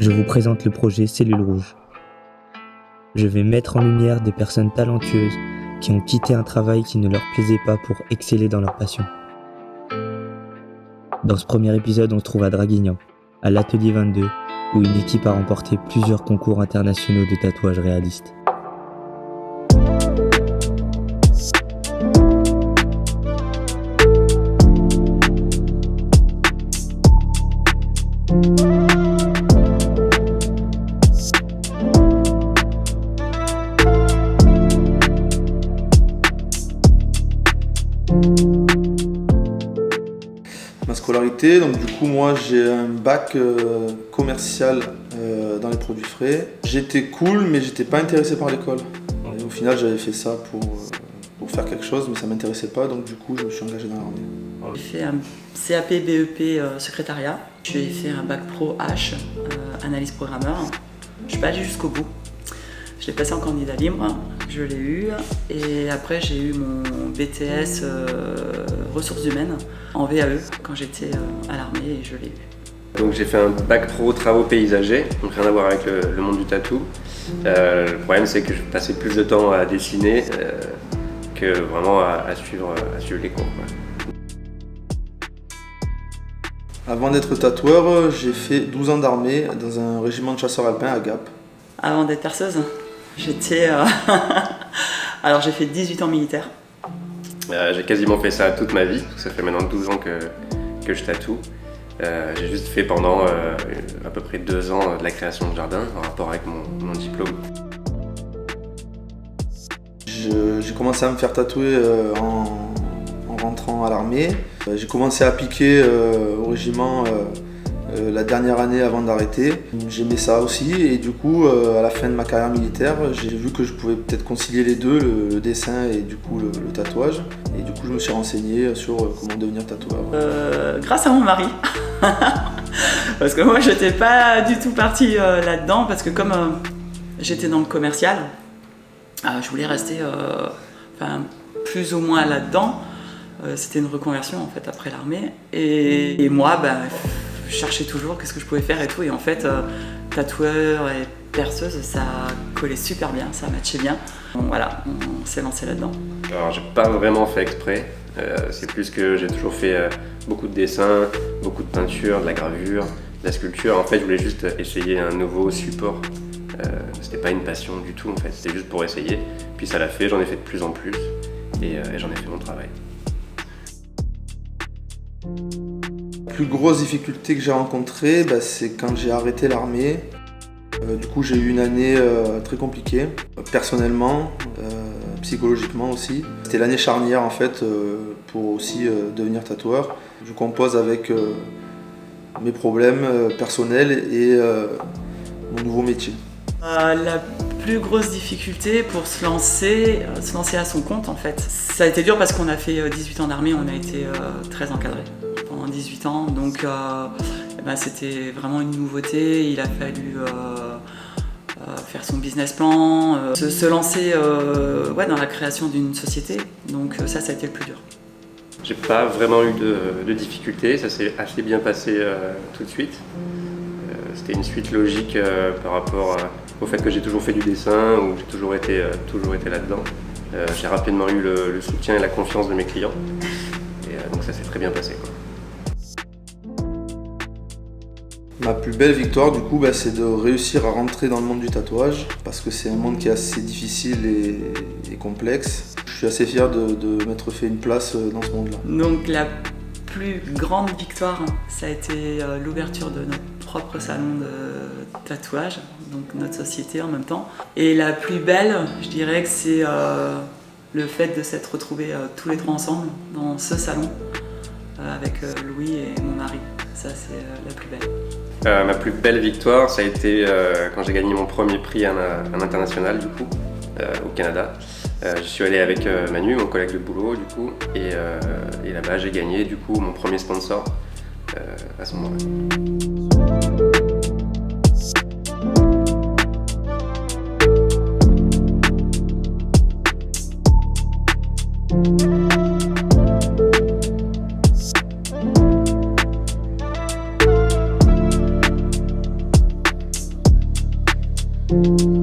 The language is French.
je vous présente le projet Cellule Rouge. Je vais mettre en lumière des personnes talentueuses qui ont quitté un travail qui ne leur plaisait pas pour exceller dans leur passion. Dans ce premier épisode, on se trouve à Draguignan, à l'Atelier 22, où une équipe a remporté plusieurs concours internationaux de tatouage réaliste. Ma scolarité, donc du coup moi j'ai un bac commercial dans les produits frais. J'étais cool mais j'étais pas intéressé par l'école. Et au final j'avais fait ça pour faire quelque chose mais ça m'intéressait pas, donc du coup je me suis engagé dans l'armée. J'ai fait un CAP BEP secrétariat. J'ai fait un bac pro H, analyse programmeur. Je suis pas allée jusqu'au bout. Je l'ai passé en candidat libre, je l'ai eu, et après j'ai eu mon BTS ressources humaines en VAE quand j'étais à l'armée et je l'ai eu. Donc j'ai fait un bac pro travaux paysagers, donc rien à voir avec le monde du tatou. Le problème c'est que je passais plus de temps à dessiner que vraiment à suivre les cours, quoi. Avant d'être tatoueur, j'ai fait 12 ans d'armée dans un régiment de chasseurs alpins à Gap. Avant d'être perceuse, j'étais... Alors j'ai fait 18 ans militaire. J'ai quasiment fait ça toute ma vie, ça fait maintenant 12 ans que je tatoue. J'ai juste fait pendant à peu près 2 ans de la création de jardin en rapport avec mon diplôme. J'ai commencé à me faire tatouer en rentrant à l'armée. J'ai commencé à piquer au régiment la dernière année avant d'arrêter. J'aimais ça aussi et du coup à la fin de ma carrière militaire, j'ai vu que je pouvais peut-être concilier les deux, le dessin et du coup le tatouage. Et du coup je me suis renseigné sur comment devenir tatoueur. Grâce à mon mari. Parce que moi j'étais pas du tout partie là-dedans parce que comme j'étais dans le commercial, je voulais rester plus ou moins là-dedans. C'était une reconversion en fait après l'armée et moi je cherchais toujours qu'est-ce que je pouvais faire et tout, et en fait tatoueur et perceuse ça collait super bien, ça matchait bien. Donc, voilà, on s'est lancé là-dedans. Alors j'ai pas vraiment fait exprès, c'est plus que j'ai toujours fait beaucoup de dessins, beaucoup de peinture, de la gravure, de la sculpture. En fait je voulais juste essayer un nouveau support. C'était pas une passion du tout en fait, c'était juste pour essayer. Puis ça l'a fait, j'en ai fait de plus en plus et j'en ai fait mon travail. La plus grosse difficulté que j'ai rencontrée, c'est quand j'ai arrêté l'armée. Du coup j'ai eu une année très compliquée, personnellement, psychologiquement aussi. C'était l'année charnière en fait pour aussi devenir tatoueur. Je compose avec mes problèmes personnels et mon nouveau métier. La plus grosse difficulté pour se lancer à son compte en fait. Ça a été dur parce qu'on a fait 18 ans d'armée, on a été très encadrés pendant 18 ans, donc c'était vraiment une nouveauté. Il a fallu faire son business plan, se lancer dans la création d'une société, donc ça a été le plus dur. J'ai pas vraiment eu de difficultés, ça s'est assez bien passé tout de suite. C'était une suite logique par rapport au fait que j'ai toujours fait du dessin, ou j'ai toujours été là-dedans. J'ai rapidement eu le soutien et la confiance de mes clients, et donc ça s'est très bien passé, quoi. Ma plus belle victoire du coup c'est de réussir à rentrer dans le monde du tatouage, parce que c'est un monde qui est assez difficile et complexe. Je suis assez fier de m'être fait une place dans ce monde-là. Donc la plus grande victoire, ça a été l'ouverture de notre propre salon de tatouage, donc notre société en même temps. Et la plus belle, je dirais que c'est le fait de s'être retrouvés tous les trois ensemble dans ce salon avec Louis et mon mari. Ça c'est la plus belle. Ma plus belle victoire, ça a été quand j'ai gagné mon premier prix à un international du coup, au Canada. Je suis allé avec Manu, mon collègue de boulot du coup, et là-bas j'ai gagné du coup mon premier sponsor à ce moment-là. Salut.